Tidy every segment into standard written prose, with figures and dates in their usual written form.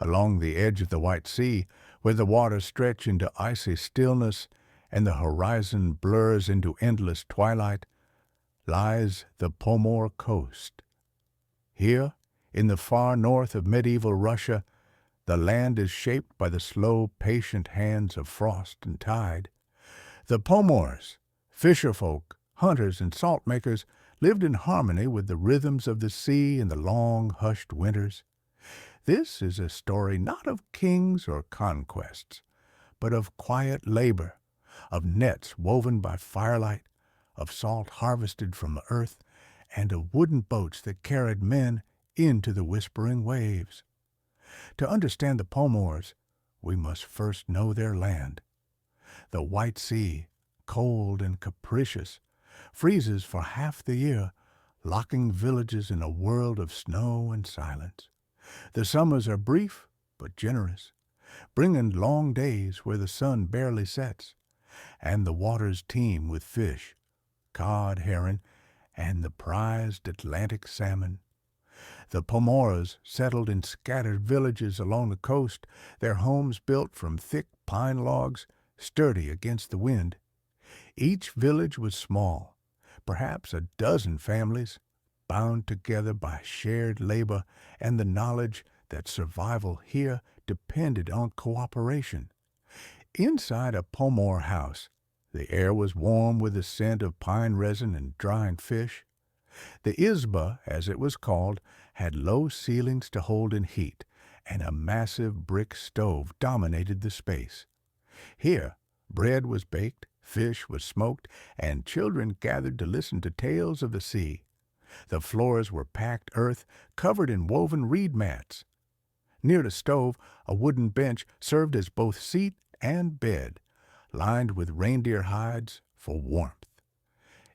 Along the edge of the White Sea, where the waters stretch into icy stillness and the horizon blurs into endless twilight, lies the Pomor coast. Here, in the far north of medieval Russia, the land is shaped by the slow, patient hands of frost and tide. The Pomors, fisherfolk, hunters, and salt-makers, lived in harmony with the rhythms of the sea in the long, hushed winters. This is a story not of kings or conquests, but of quiet labor, of nets woven by firelight, of salt harvested from the earth, and of wooden boats that carried men into the whispering waves. To understand the Pomors, we must first know their land. The White Sea, cold and capricious, freezes for half the year, locking villages in a world of snow and silence. The summers are brief but generous, bringing long days where the sun barely sets, and the waters teem with fish, cod, herring, and the prized Atlantic salmon. The Pomors settled in scattered villages along the coast, their homes built from thick pine logs, sturdy against the wind. Each village was small, perhaps a dozen families, bound together by shared labor and the knowledge that survival here depended on cooperation. Inside a Pomor house, the air was warm with the scent of pine resin and drying fish. The izba, as it was called, had low ceilings to hold in heat, and a massive brick stove dominated the space. Here, bread was baked, fish was smoked, and children gathered to listen to tales of the sea. The floors were packed earth, covered in woven reed mats. Near the stove, a wooden bench served as both seat and bed, lined with reindeer hides for warmth.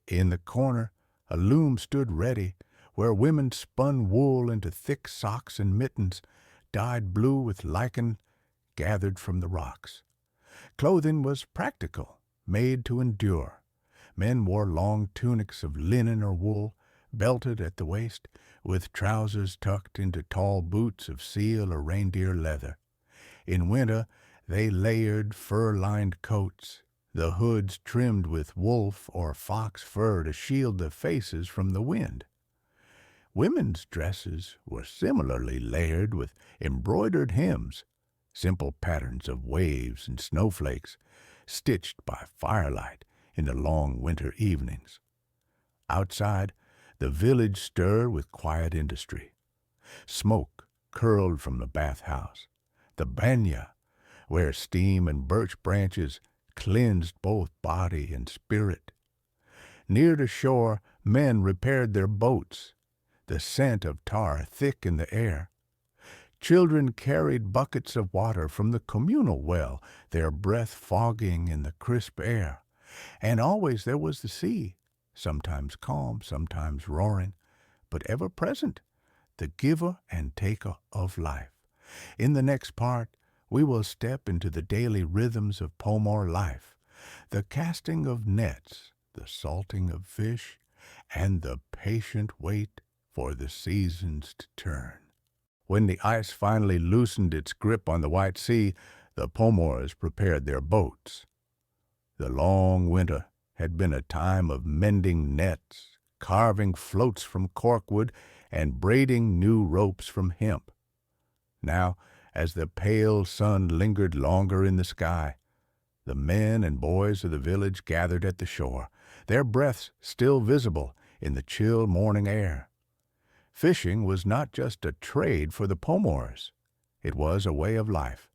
In the corner, a loom stood ready, where women spun wool into thick socks and mittens, dyed blue with lichen gathered from the rocks. Clothing was practical, made to endure. Men wore long tunics of linen or wool, belted at the waist, with trousers tucked into tall boots of seal or reindeer leather. In winter, they layered fur-lined coats, the hoods trimmed with wolf or fox fur to shield their faces from the wind. Women's dresses were similarly layered with embroidered hems, simple patterns of waves and snowflakes, stitched by firelight in the long winter evenings. Outside, the village stirred with quiet industry. Smoke curled from the bathhouse, the banya, where steam and birch branches cleansed both body and spirit. Near the shore, men repaired their boats, the scent of tar thick in the air. Children carried buckets of water from the communal well, their breath fogging in the crisp air. And always there was the sea, sometimes calm, sometimes roaring, but ever present, the giver and taker of life. In the next part, we will step into the daily rhythms of Pomor life, the casting of nets, the salting of fish, and the patient wait for the seasons to turn. When the ice finally loosened its grip on the White Sea, the Pomors prepared their boats. The long winter had been a time of mending nets, carving floats from corkwood, and braiding new ropes from hemp. Now, as the pale sun lingered longer in the sky, the men and boys of the village gathered at the shore, their breaths still visible in the chill morning air. Fishing was not just a trade for the Pomors. It was a way of life,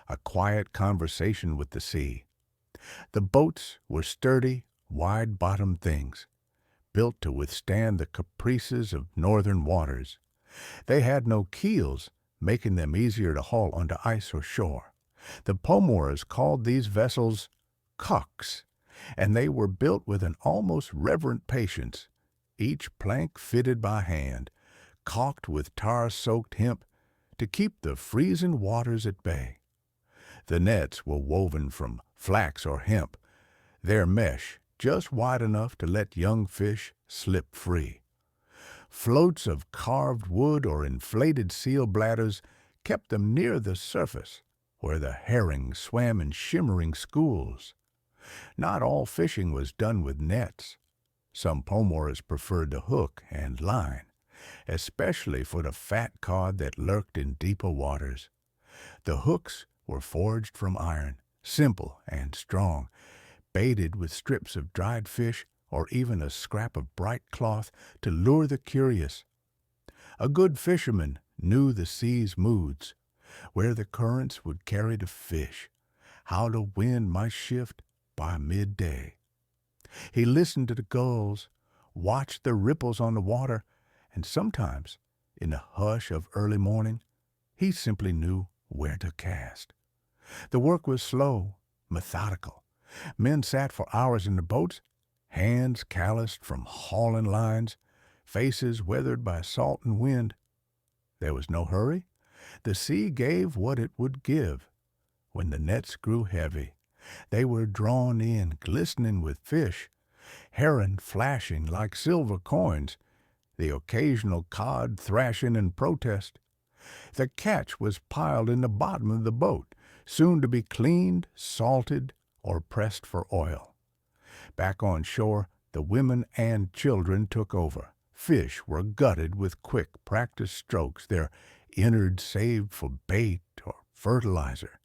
a quiet conversation with the sea. The boats were sturdy, wide-bottomed things, built to withstand the caprices of northern waters. They had no keels, making them easier to haul onto ice or shore. The Pomors called these vessels cocks, and they were built with an almost reverent patience, each plank fitted by hand, caulked with tar-soaked hemp to keep the freezing waters at bay. The nets were woven from flax or hemp, their mesh just wide enough to let young fish slip free. Floats of carved wood or inflated seal bladders kept them near the surface, where the herring swam in shimmering schools. Not all fishing was done with nets. Some Pomors preferred the hook and line, especially for the fat cod that lurked in deeper waters. The hooks were forged from iron, simple and strong, baited with strips of dried fish or even a scrap of bright cloth to lure the curious. A good fisherman knew the sea's moods, where the currents would carry the fish, how the wind might shift by midday. He listened to the gulls, watched the ripples on the water, and sometimes, in the hush of early morning, he simply knew where to cast. The work was slow, methodical. Men sat for hours in the boats, hands calloused from hauling lines, faces weathered by salt and wind. There was no hurry. The sea gave what it would give. When the nets grew heavy, they were drawn in, glistening with fish, heron flashing like silver coins, the occasional cod thrashing in protest. The catch was piled in the bottom of the boat, soon to be cleaned, salted, or pressed for oil. Back on shore, the women and children took over. Fish were gutted with quick, practiced strokes, their innards saved for bait or fertilizer.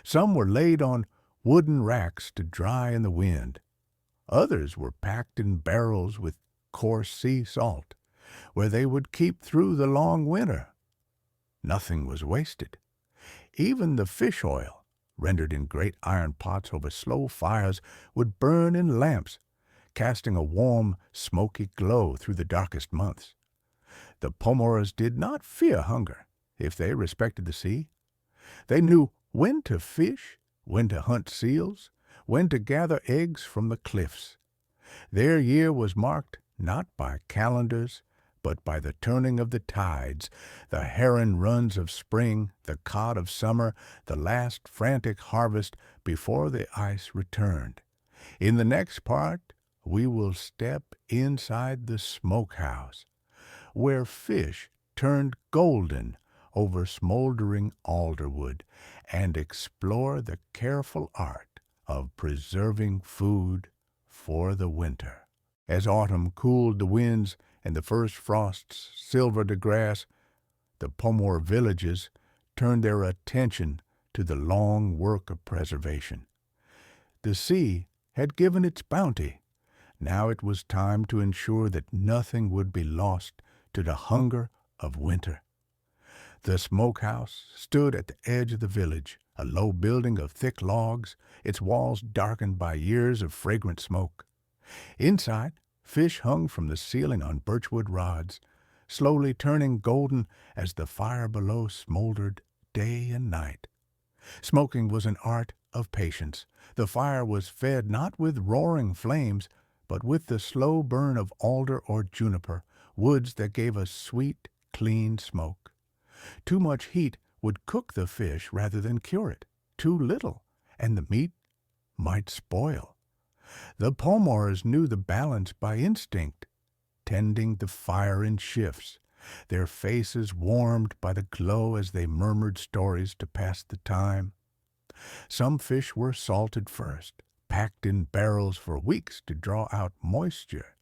Some were laid on wooden racks to dry in the wind. Others were packed in barrels with coarse sea salt, where they would keep through the long winter. Nothing was wasted. Even the fish oil, rendered in great iron pots over slow fires, would burn in lamps, casting a warm, smoky glow through the darkest months. The Pomors did not fear hunger, if they respected the sea. They knew when to fish, when to hunt seals, when to gather eggs from the cliffs. Their year was marked not by calendars, but by the turning of the tides, the heron runs of spring, the cod of summer, the last frantic harvest before the ice returned. In the next part, we will step inside the smokehouse, where fish turned golden over smoldering alderwood, and explore the careful art of preserving food for the winter. As autumn cooled the winds and the first frosts silvered the grass, the Pomor villages turned their attention to the long work of preservation. The sea had given its bounty. Now it was time to ensure that nothing would be lost to the hunger of winter. The smokehouse stood at the edge of the village, a low building of thick logs, its walls darkened by years of fragrant smoke. Inside, fish hung from the ceiling on birchwood rods, slowly turning golden as the fire below smoldered day and night. Smoking was an art of patience. The fire was fed not with roaring flames, but with the slow burn of alder or juniper, woods that gave a sweet, clean smoke. Too much heat would cook the fish rather than cure it. Too little, and the meat might spoil. The Pomors knew the balance by instinct, tending the fire in shifts, their faces warmed by the glow as they murmured stories to pass the time. Some fish were salted first, packed in barrels for weeks to draw out moisture.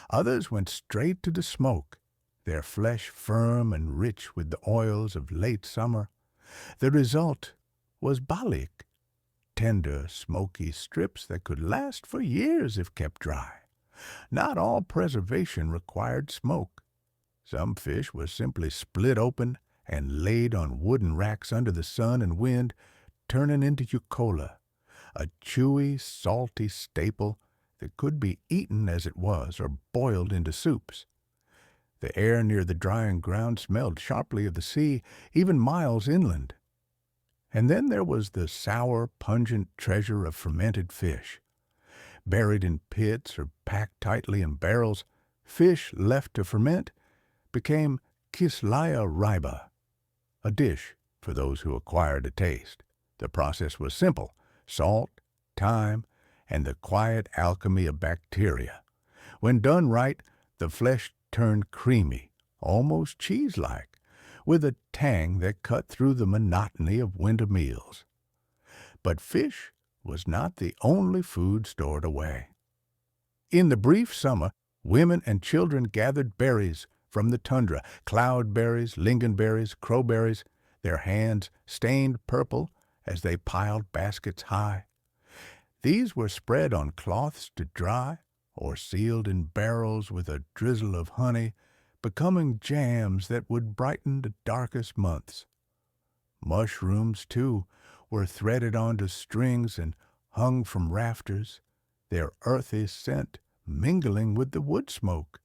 Others went straight to the smoke, their flesh firm and rich with the oils of late summer. The result was balik, tender, smoky strips that could last for years if kept dry. Not all preservation required smoke. Some fish were simply split open and laid on wooden racks under the sun and wind, turning into yukola, a chewy, salty staple that could be eaten as it was or boiled into soups. The air near the drying ground smelled sharply of the sea, even miles inland. And then there was the sour, pungent treasure of fermented fish. Buried in pits or packed tightly in barrels, fish left to ferment became kislaya riba, a dish for those who acquired a taste. The process was simple: salt, thyme, and the quiet alchemy of bacteria. When done right, the flesh turned creamy, almost cheese-like, with a tang that cut through the monotony of winter meals. But fish was not the only food stored away. In the brief summer, women and children gathered berries from the tundra, cloudberries, lingonberries, crowberries, their hands stained purple as they piled baskets high. These were spread on cloths to dry, or sealed in barrels with a drizzle of honey, becoming jams that would brighten the darkest months. Mushrooms, too, were threaded onto strings and hung from rafters, their earthy scent mingling with the wood smoke.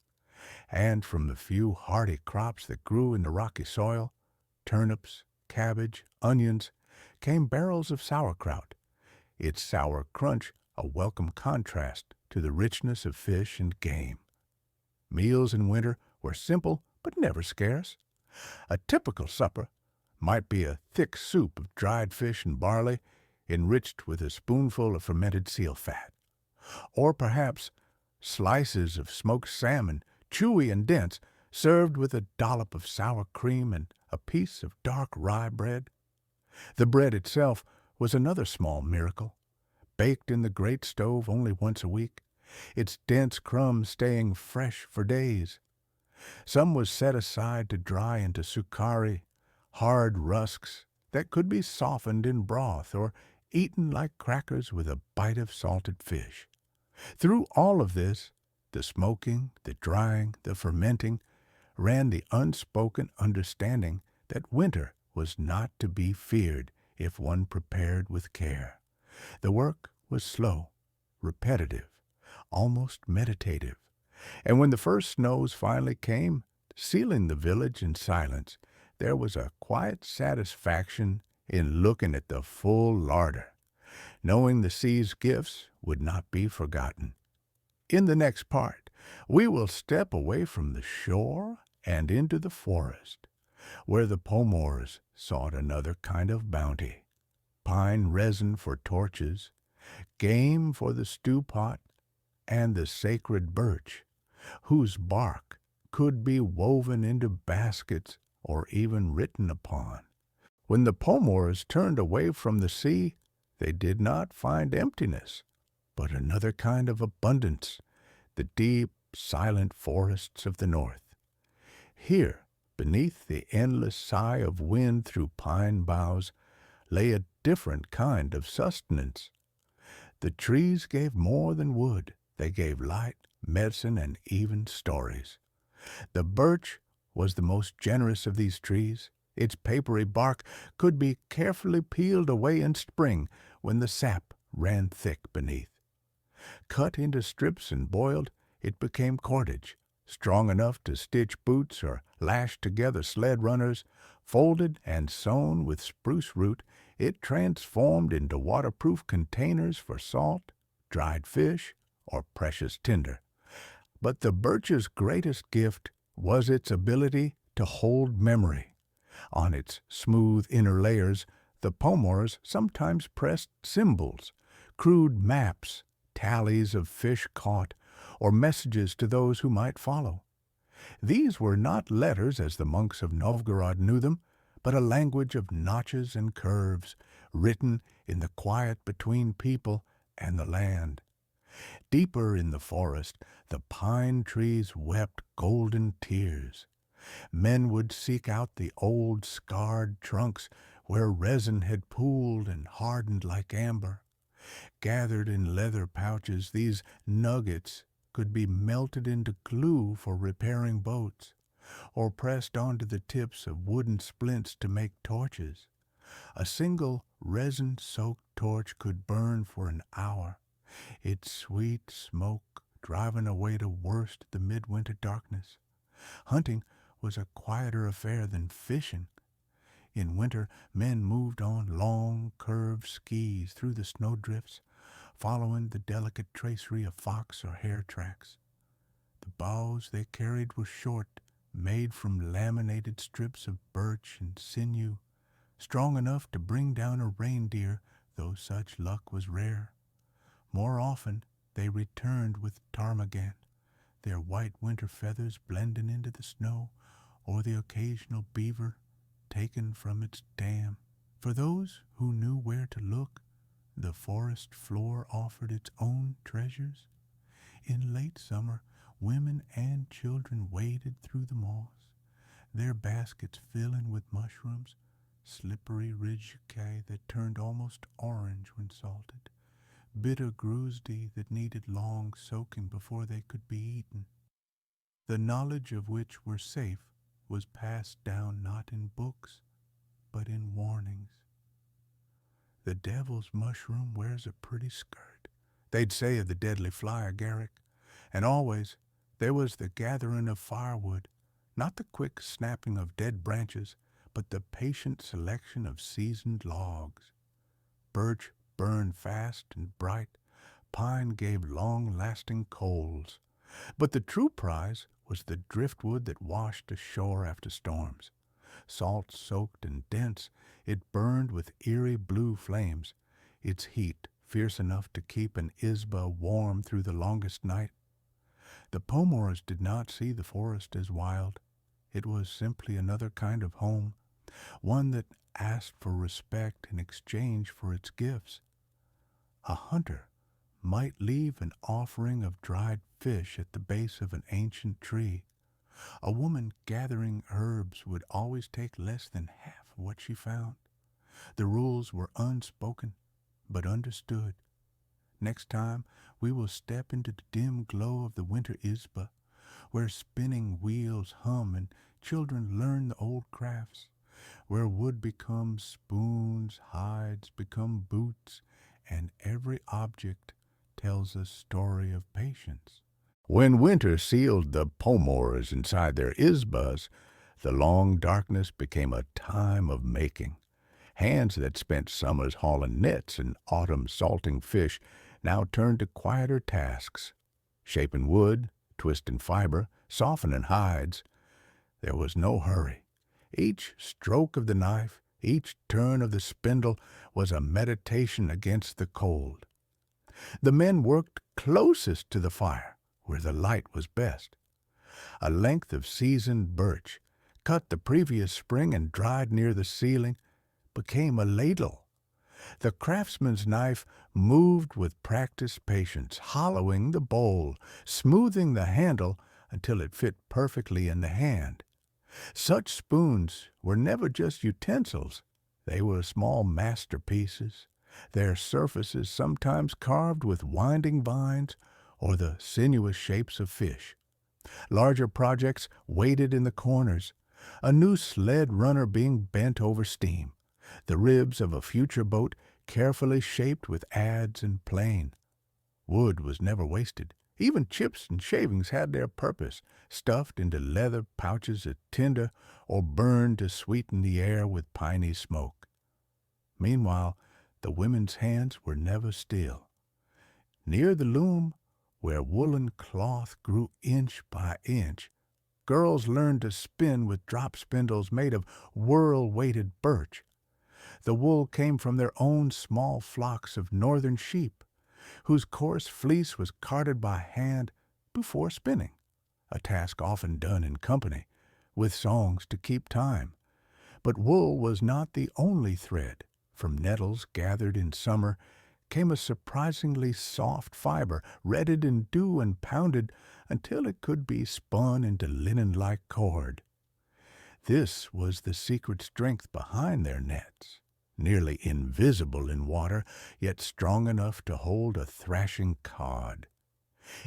And from the few hardy crops that grew in the rocky soil, turnips, cabbage, onions, came barrels of sauerkraut, its sour crunch a welcome contrast to the richness of fish and game. Meals in winter were simple but never scarce. A typical supper might be a thick soup of dried fish and barley, enriched with a spoonful of fermented seal fat. Or perhaps slices of smoked salmon, chewy and dense, served with a dollop of sour cream and a piece of dark rye bread. The bread itself was another small miracle, baked in the great stove only once a week, its dense crumbs staying fresh for days. Some was set aside to dry into sukari, hard rusks that could be softened in broth or eaten like crackers with a bite of salted fish. Through all of this, the smoking, the drying, the fermenting, ran the unspoken understanding that winter was not to be feared if one prepared with care. The work was slow, repetitive, almost meditative, and when the first snows finally came, sealing the village in silence, there was a quiet satisfaction in looking at the full larder, knowing the sea's gifts would not be forgotten. In the next part, we will step away from the shore and into the forest, where the Pomors sought another kind of bounty: pine resin for torches, game for the stew pot, and the sacred birch, whose bark could be woven into baskets or even written upon. When the Pomors turned away from the sea, they did not find emptiness, but another kind of abundance, the deep, silent forests of the north. Here, beneath the endless sigh of wind through pine boughs, lay a different kind of sustenance. The trees gave more than wood. They gave light, medicine, and even stories. The birch was the most generous of these trees. Its papery bark could be carefully peeled away in spring when the sap ran thick beneath. Cut into strips and boiled, it became cordage, strong enough to stitch boots or lash together sled runners. Folded and sewn with spruce root, it transformed into waterproof containers for salt, dried fish, or precious tinder. But the birch's greatest gift was its ability to hold memory. On its smooth inner layers, the Pomors sometimes pressed symbols, crude maps, tallies of fish caught, or messages to those who might follow. These were not letters as the monks of Novgorod knew them, but a language of notches and curves, written in the quiet between people and the land. Deeper in the forest, the pine trees wept golden tears. Men would seek out the old scarred trunks where resin had pooled and hardened like amber. Gathered in leather pouches, these nuggets could be melted into glue for repairing boats, or pressed onto the tips of wooden splints to make torches. A single resin-soaked torch could burn for an hour, its sweet smoke driving away the worst of the midwinter darkness. Hunting was a quieter affair than fishing. In winter, men moved on long, curved skis through the snowdrifts, following the delicate tracery of fox or hare tracks. The bows they carried were short, made from laminated strips of birch and sinew, strong enough to bring down a reindeer, though such luck was rare. More often they returned with ptarmigan, their white winter feathers blending into the snow, or the occasional beaver, taken from its dam. For those who knew where to look, the forest floor offered its own treasures. In late summer, women and children waded through the moss, their baskets filling with mushrooms, slippery ridgecay that turned almost orange when salted, bitter grusdi that needed long soaking before they could be eaten. The knowledge of which were safe was passed down not in books, but in warnings. The devil's mushroom wears a pretty skirt, they'd say of the deadly fly agaric, and always there was the gathering of firewood, not the quick snapping of dead branches, but the patient selection of seasoned logs. Birch burned fast and bright, pine gave long-lasting coals, but the true prize was the driftwood that washed ashore after storms. Salt-soaked and dense, it burned with eerie blue flames, its heat fierce enough to keep an isba warm through the longest night. The Pomors did not see the forest as wild. It was simply another kind of home, one that asked for respect in exchange for its gifts. A hunter might leave an offering of dried fish at the base of an ancient tree. A woman gathering herbs would always take less than half of what she found. The rules were unspoken, but understood. Next time, we will step into the dim glow of the winter isba, where spinning wheels hum and children learn the old crafts, where wood becomes spoons, hides become boots, and every object tells a story of patience. When winter sealed the Pomors inside their isbas, the long darkness became a time of making. Hands that spent summers hauling nets and autumn salting fish now turned to quieter tasks, shaping wood, twisting fiber, softening hides. There was no hurry. Each stroke of the knife, each turn of the spindle was a meditation against the cold. The men worked closest to the fire, where the light was best. A length of seasoned birch, cut the previous spring and dried near the ceiling, became a ladle. The craftsman's knife moved with practiced patience, hollowing the bowl, smoothing the handle until it fit perfectly in the hand. Such spoons were never just utensils. They were small masterpieces, their surfaces sometimes carved with winding vines or the sinuous shapes of fish. Larger projects waited in the corners, a new sled runner being bent over steam, the ribs of a future boat carefully shaped with adze and plane. Wood was never wasted. Even chips and shavings had their purpose, stuffed into leather pouches at tinder or burned to sweeten the air with piney smoke. Meanwhile, the women's hands were never still. Near the loom, where woolen cloth grew inch by inch, girls learned to spin with drop spindles made of whirl-weighted birch. The wool came from their own small flocks of northern sheep, whose coarse fleece was carded by hand before spinning, a task often done in company, with songs to keep time. But wool was not the only thread. From nettles gathered in summer came a surprisingly soft fiber, retted in dew and pounded until it could be spun into linen-like cord. This was the secret strength behind their nets, nearly invisible in water, yet strong enough to hold a thrashing cod.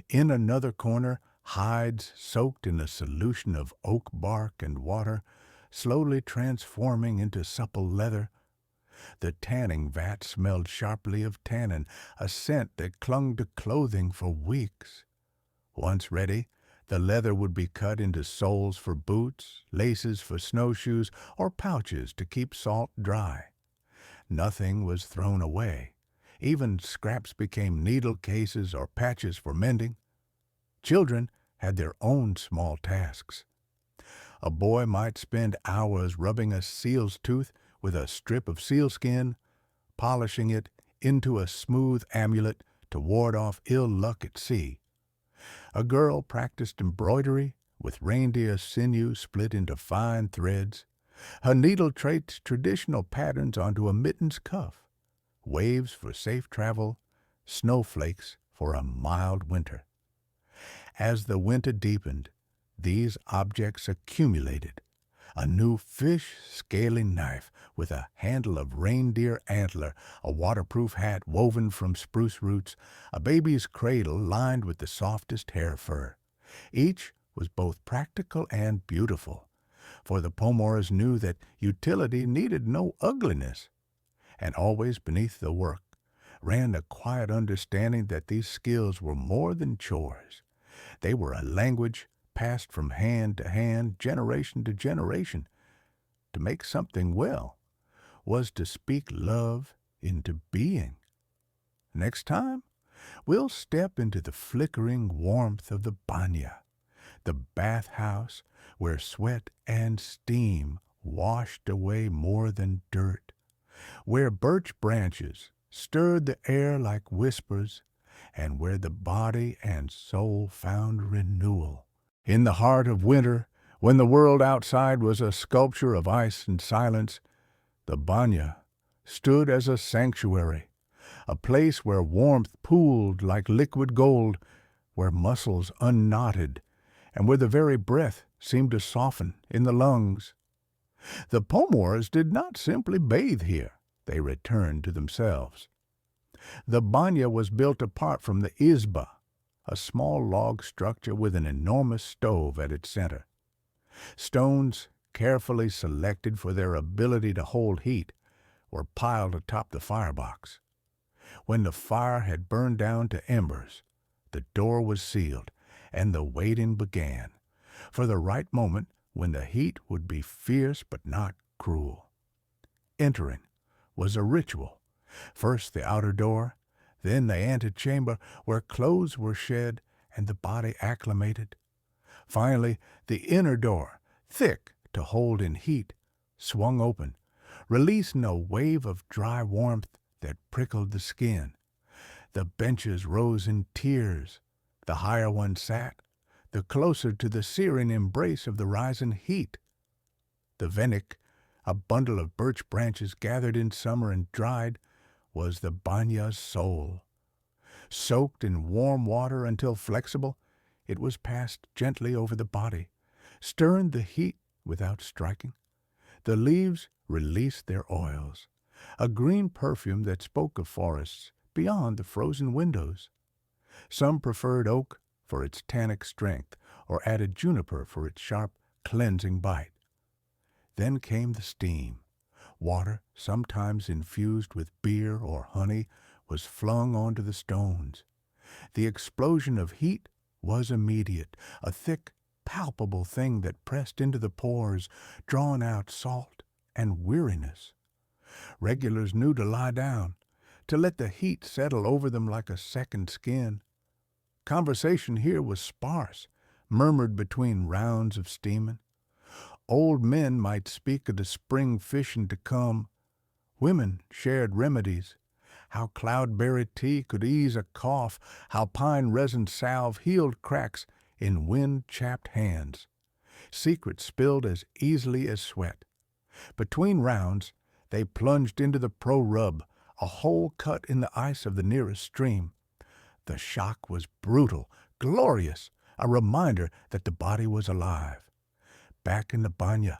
In another corner, hides soaked in a solution of oak bark and water, slowly transforming into supple leather. The tanning vat smelled sharply of tannin, a scent that clung to clothing for weeks. Once ready, the leather would be cut into soles for boots, laces for snowshoes, or pouches to keep salt dry. Nothing was thrown away. Even scraps became needle cases or patches for mending. Children had their own small tasks. A boy might spend hours rubbing a seal's tooth with a strip of sealskin, polishing it into a smooth amulet to ward off ill luck at sea. A girl practiced embroidery with reindeer sinew split into fine threads, Her needle traced traditional patterns onto a mitten's cuff, waves for safe travel, snowflakes for a mild winter. As the winter deepened, these objects accumulated. A new fish scaling knife with a handle of reindeer antler, a waterproof hat woven from spruce roots, a baby's cradle lined with the softest hair fur. Each was both practical and beautiful, for the Pomors knew that utility needed no ugliness, and always beneath the work ran the quiet understanding that these skills were more than chores. They were a language passed from hand to hand, generation to generation. To make something well was to speak love into being. Next time, we'll step into the flickering warmth of the banya, the bathhouse where sweat and steam washed away more than dirt, where birch branches stirred the air like whispers, and where the body and soul found renewal. In the heart of winter, when the world outside was a sculpture of ice and silence, the banya stood as a sanctuary, a place where warmth pooled like liquid gold, where muscles unknotted, and where the very breath seemed to soften in the lungs. The Pomors did not simply bathe here. They returned to themselves. The banya was built apart from the izba, a small log structure with an enormous stove at its center. Stones, carefully selected for their ability to hold heat, were piled atop the firebox. When the fire had burned down to embers, the door was sealed, and the waiting began, for the right moment when the heat would be fierce but not cruel. Entering was a ritual. First the outer door, then the antechamber where clothes were shed and the body acclimated. Finally, the inner door, thick to hold in heat, swung open, releasing a wave of dry warmth that prickled the skin. The benches rose in tiers. The higher one sat, the closer to the searing embrace of the rising heat. The venik, a bundle of birch branches gathered in summer and dried, was the banya's soul. Soaked in warm water until flexible, it was passed gently over the body, stirring the heat without striking. The leaves released their oils, a green perfume that spoke of forests beyond the frozen windows. Some preferred oak for its tannic strength, or added juniper for its sharp, cleansing bite. Then came the steam. Water, sometimes infused with beer or honey, was flung onto the stones. The explosion of heat was immediate, a thick, palpable thing that pressed into the pores, drawn out salt and weariness. Regulars knew to lie down, to let the heat settle over them like a second skin. Conversation here was sparse, murmured between rounds of steaming. Old men might speak of the spring fishing to come. Women shared remedies, how cloudberry tea could ease a cough, how pine resin salve healed cracks in wind-chapped hands. Secrets spilled as easily as sweat. Between rounds, they plunged into the pro-rub, a hole cut in the ice of the nearest stream. The shock was brutal, glorious, a reminder that the body was alive. Back in the banya,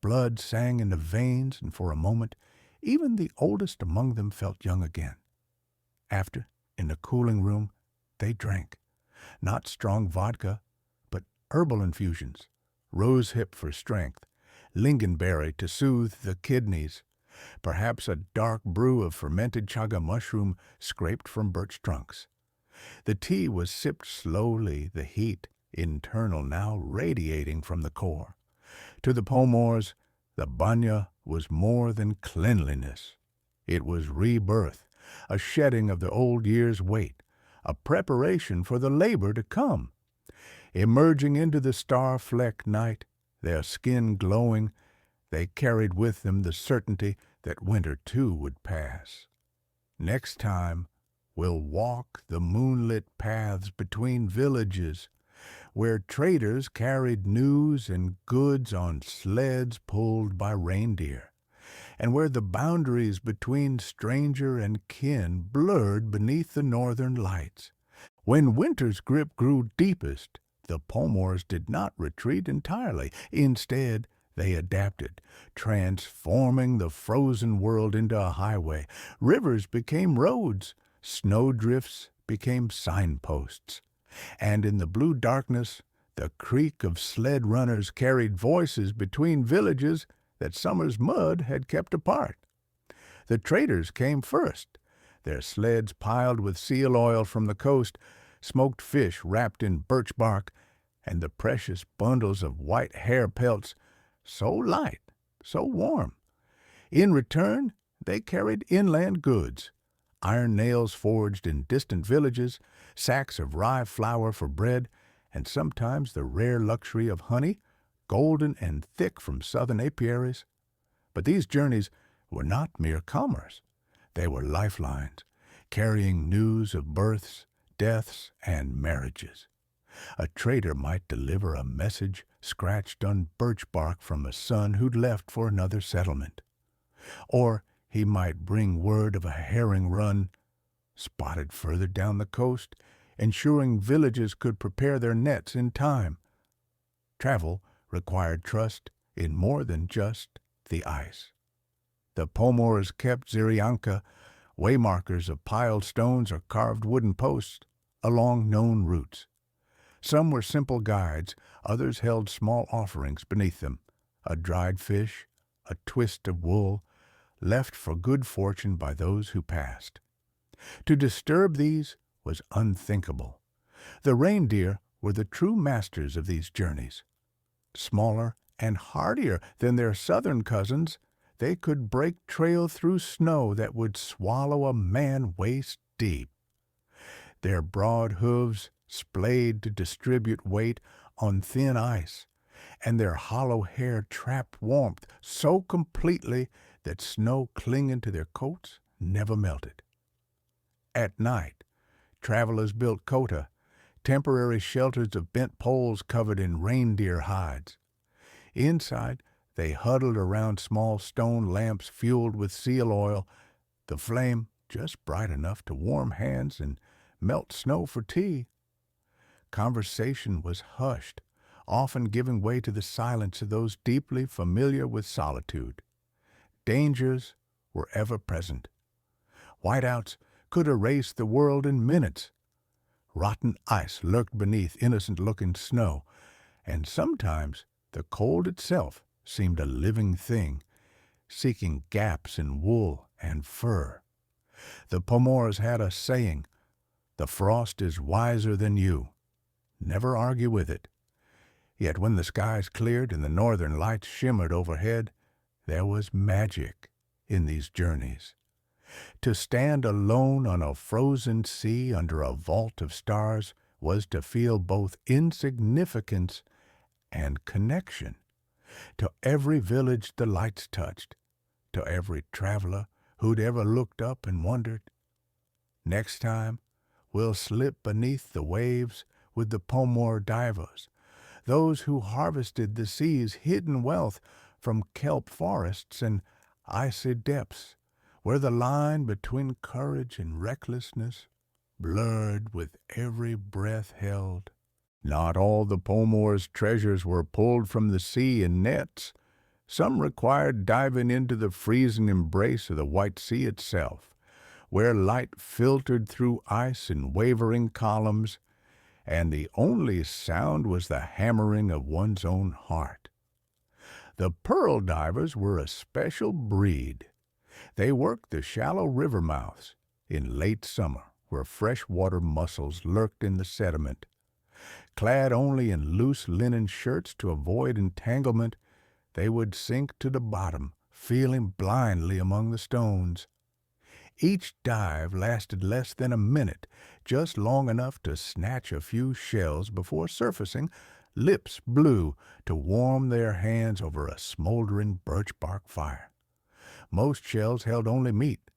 blood sang in the veins, and for a moment, even the oldest among them felt young again. After, in the cooling room, they drank, not strong vodka, but herbal infusions, rosehip for strength, lingonberry to soothe the kidneys, perhaps a dark brew of fermented chaga mushroom scraped from birch trunks. The tea was sipped slowly, the heat, internal now, radiating from the core. To the Pomors, the banya was more than cleanliness. It was rebirth, a shedding of the old year's weight, a preparation for the labor to come. Emerging into the star-flecked night, their skin glowing, they carried with them the certainty that winter too would pass. Next time, we'll walk the moonlit paths between villages. where traders carried news and goods on sleds pulled by reindeer, and where the boundaries between stranger and kin blurred beneath the northern lights. When winter's grip grew deepest, the Pomors did not retreat entirely. Instead, they adapted, transforming the frozen world into a highway. Rivers became roads, snowdrifts became signposts, and in the blue darkness, the creak of sled runners carried voices between villages that summer's mud had kept apart. The traders came first, their sleds piled with seal oil from the coast, smoked fish wrapped in birch bark, and the precious bundles of white hair pelts, so light, so warm. In return, they carried inland goods, iron nails forged in distant villages, sacks of rye flour for bread, and sometimes the rare luxury of honey, golden and thick from southern apiaries. But these journeys were not mere commerce. They were lifelines, carrying news of births, deaths, and marriages. A trader might deliver a message scratched on birch bark from a son who'd left for another settlement. Or he might bring word of a herring run spotted further down the coast, ensuring villages could prepare their nets in time. Travel required trust in more than just the ice. The Pomors kept Zirianka, waymarkers of piled stones or carved wooden posts, along known routes. Some were simple guides, others held small offerings beneath them, a dried fish, a twist of wool, left for good fortune by those who passed. To disturb these was unthinkable. The reindeer were the true masters of these journeys. Smaller and hardier than their southern cousins, they could break trail through snow that would swallow a man waist deep. Their broad hooves splayed to distribute weight on thin ice, and their hollow hair trapped warmth so completely that snow clinging to their coats never melted. At night, travelers built kota, temporary shelters of bent poles covered in reindeer hides. Inside, they huddled around small stone lamps fueled with seal oil, the flame just bright enough to warm hands and melt snow for tea. Conversation was hushed, often giving way to the silence of those deeply familiar with solitude. Dangers were ever present. Whiteouts could erase the world in minutes. Rotten ice lurked beneath innocent-looking snow, and sometimes the cold itself seemed a living thing, seeking gaps in wool and fur. The Pomors had a saying, "The frost is wiser than you." Never argue with it. Yet when the skies cleared and the northern lights shimmered overhead, there was magic in these journeys. To stand alone on a frozen sea under a vault of stars was to feel both insignificance and connection. To every village the lights touched, to every traveler who'd ever looked up and wondered, next time we'll slip beneath the waves with the Pomor divers, those who harvested the sea's hidden wealth from kelp forests and icy depths, where the line between courage and recklessness blurred with every breath held. Not all the Pomor's treasures were pulled from the sea in nets. Some required diving into the freezing embrace of the White Sea itself, where light filtered through ice in wavering columns, and the only sound was the hammering of one's own heart. The pearl divers were a special breed. They worked the shallow river mouths in late summer, where freshwater mussels lurked in the sediment. Clad only in loose linen shirts to avoid entanglement, they would sink to the bottom, feeling blindly among the stones. Each dive lasted less than a minute, just long enough to snatch a few shells before surfacing, lips blue, to warm their hands over a smoldering birch bark fire. Most shells held only meat,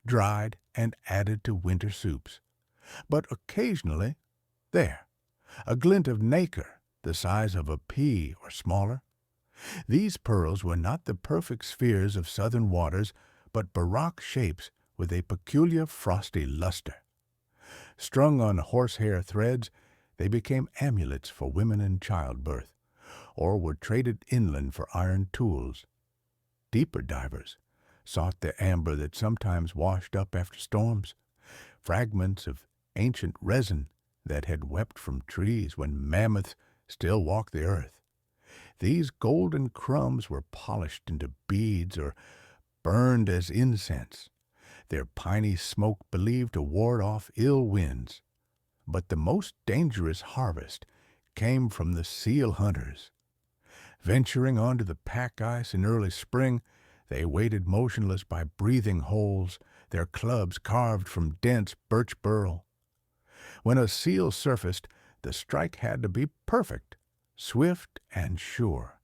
dried and added to winter soups. But occasionally, there, a glint of nacre the size of a pea or smaller. These pearls were not the perfect spheres of southern waters, but baroque shapes with a peculiar frosty luster. Strung on horsehair threads, they became amulets for women in childbirth, or were traded inland for iron tools. Deeper divers sought the amber that sometimes washed up after storms, fragments of ancient resin that had wept from trees when mammoths still walked the earth. These golden crumbs were polished into beads or burned as incense, their piney smoke believed to ward off ill winds. But the most dangerous harvest came from the seal hunters. Venturing onto the pack ice in early spring, they waited motionless by breathing holes, their clubs carved from dense birch burl. When a seal surfaced, the strike had to be perfect, swift and sure.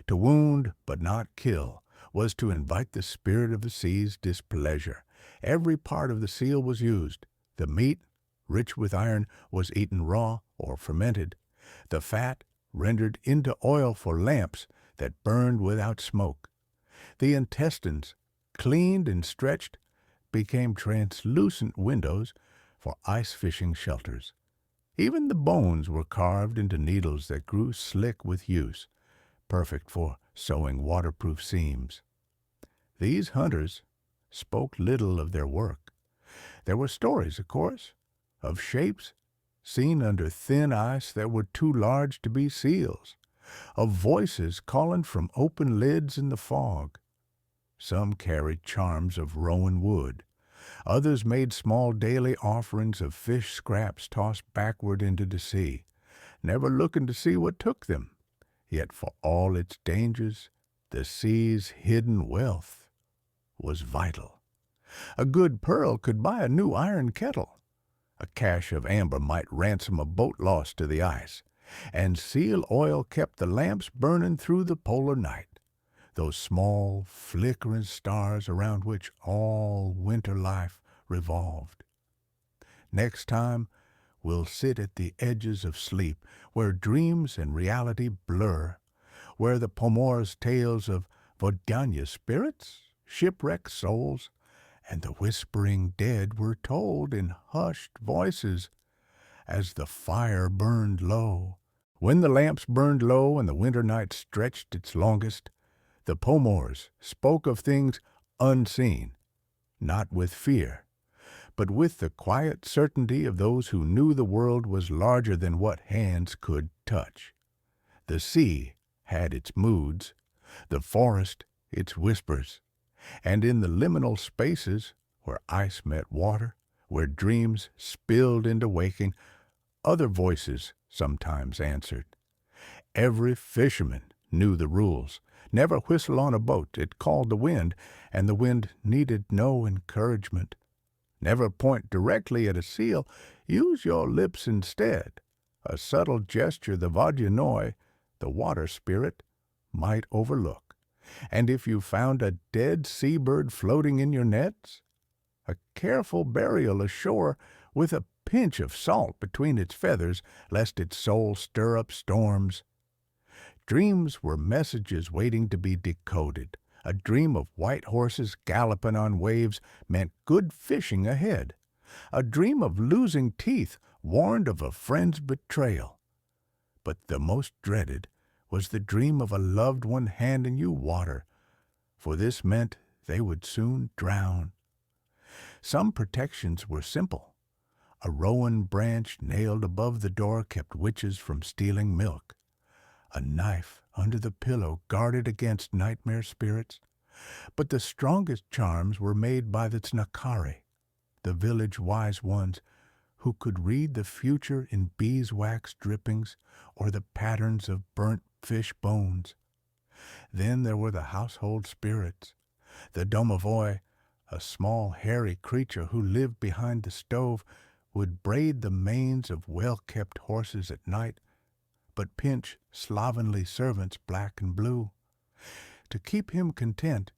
To wound but not kill was to invite the spirit of the sea's displeasure. Every part of the seal was used. The meat, rich with iron, was eaten raw or fermented. The fat rendered into oil for lamps that burned without smoke. The intestines, cleaned and stretched, became translucent windows for ice fishing shelters. Even the bones were carved into needles that grew slick with use, perfect for sewing waterproof seams. These hunters spoke little of their work. There were stories, of course, of shapes seen under thin ice that were too large to be seals, of voices calling from open lids in the fog. Some carried charms of rowan wood. Others made small daily offerings of fish scraps tossed backward into the sea, never looking to see what took them. Yet for all its dangers, the sea's hidden wealth was vital. A good pearl could buy a new iron kettle. A cache of amber might ransom a boat lost to the ice. And seal oil kept the lamps burning through the polar night, those small, flickering stars around which all winter life revolved. Next time, we'll sit at the edges of sleep, where dreams and reality blur, where the Pomor's tales of Vodanya spirits, shipwrecked souls, and the whispering dead were told in hushed voices as the fire burned low. When the lamps burned low and the winter night stretched its longest, the Pomors spoke of things unseen, not with fear, but with the quiet certainty of those who knew the world was larger than what hands could touch. The sea had its moods, the forest its whispers, and in the liminal spaces where ice met water, where dreams spilled into waking, other voices sometimes answered. Every fisherman knew the rules. Never whistle on a boat, it called the wind, and the wind needed no encouragement. Never point directly at a seal, use your lips instead. A subtle gesture the Vodyanoi, the water spirit, might overlook. And if you found a dead seabird floating in your nets, a careful burial ashore with a pinch of salt between its feathers, lest its soul stir up storms. Dreams were messages waiting to be decoded. A dream of white horses galloping on waves meant good fishing ahead. A dream of losing teeth warned of a friend's betrayal. But the most dreaded was the dream of a loved one handing you water, for this meant they would soon drown. Some protections were simple. A rowan branch nailed above the door kept witches from stealing milk. A knife under the pillow guarded against nightmare spirits. But the strongest charms were made by the Tznakari, the village wise ones who could read the future in beeswax drippings or the patterns of burnt fish bones. Then there were the household spirits. The domovoi, a small hairy creature who lived behind the stove, would braid the manes of well-kept horses at night, but pinch slovenly servants black and blue. To keep him content,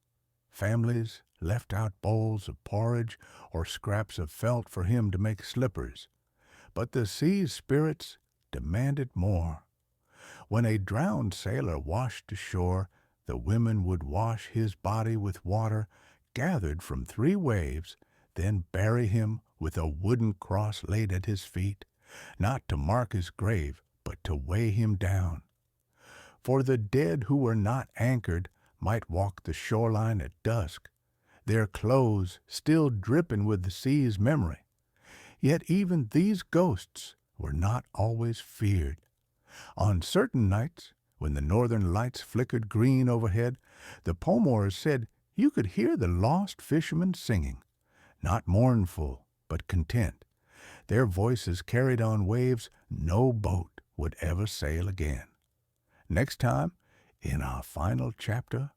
families left out bowls of porridge or scraps of felt for him to make slippers. But the sea spirits demanded more. When a drowned sailor washed ashore, the women would wash his body with water gathered from 3 waves, then bury him with a wooden cross laid at his feet, not to mark his grave, but to weigh him down. For the dead who were not anchored might walk the shoreline at dusk, their clothes still dripping with the sea's memory. Yet even these ghosts were not always feared. On certain nights, when the northern lights flickered green overhead, the Pomors said you could hear the lost fishermen singing, not mournful, but content. Their voices carried on waves no boat would ever sail again. Next time, in our final chapter,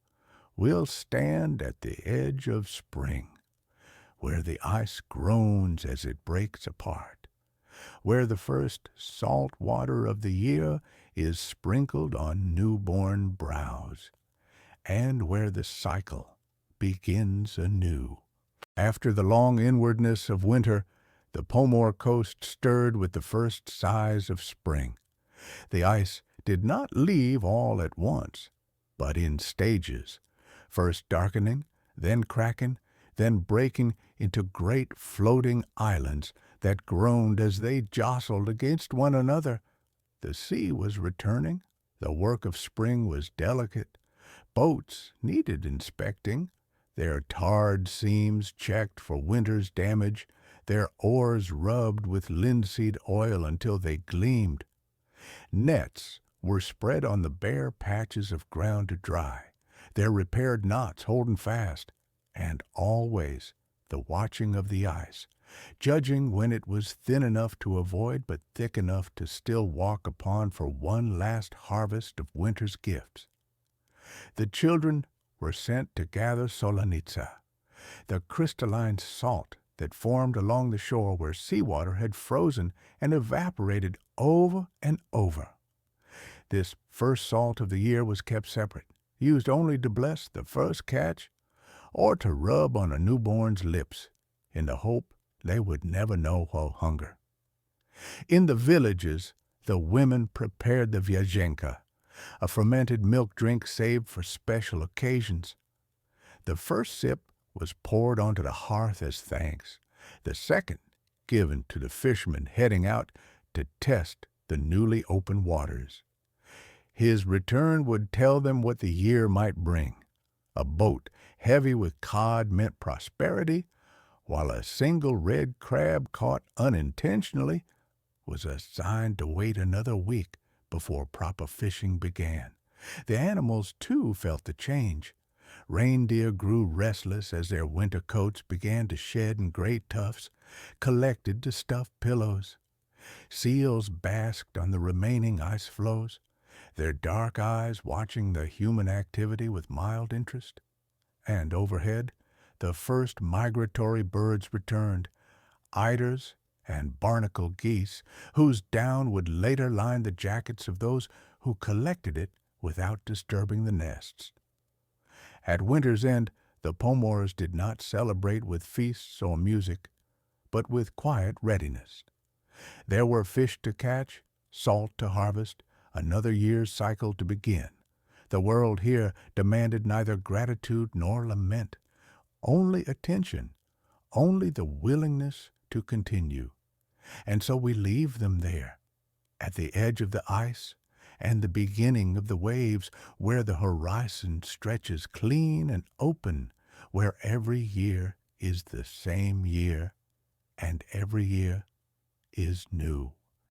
we'll stand at the edge of spring, where the ice groans as it breaks apart, where the first salt water of the year is sprinkled on newborn brows, and where the cycle begins anew. After the long inwardness of winter, the Pomor coast stirred with the first sighs of spring. The ice did not leave all at once, but in stages, first darkening, then cracking, then breaking into great floating islands that groaned as they jostled against one another. The sea was returning. The work of spring was delicate. Boats needed inspecting, their tarred seams checked for winter's damage, their oars rubbed with linseed oil until they gleamed. Nets were spread on the bare patches of ground to dry, their repaired knots holding fast, and always the watching of the ice, judging when it was thin enough to avoid but thick enough to still walk upon for one last harvest of winter's gifts. The children were sent to gather solanitsa, the crystalline salt that formed along the shore where seawater had frozen and evaporated over and over. This first salt of the year was kept separate, used only to bless the first catch or to rub on a newborn's lips in the hope they would never know hunger. In the villages, the women prepared the viajenka, a fermented milk drink saved for special occasions. The first sip was poured onto the hearth as thanks, the second given to the fisherman heading out to test the newly opened waters. His return would tell them what the year might bring. A boat heavy with cod meant prosperity, while a single red crab caught unintentionally was assigned to wait another week before proper fishing began. The animals, too, felt the change. Reindeer grew restless as their winter coats began to shed in gray tufts, collected to stuff pillows. Seals basked on the remaining ice floes, their dark eyes watching the human activity with mild interest. And overhead, the first migratory birds returned, eiders and barnacle geese, whose down would later line the jackets of those who collected it without disturbing the nests. At winter's end, the Pomors did not celebrate with feasts or music, but with quiet readiness. There were fish to catch, salt to harvest, another year's cycle to begin. The world here demanded neither gratitude nor lament, only attention, only the willingness to continue. And so we leave them there, at the edge of the ice and the beginning of the waves, where the horizon stretches clean and open, where every year is the same year, and every year is new.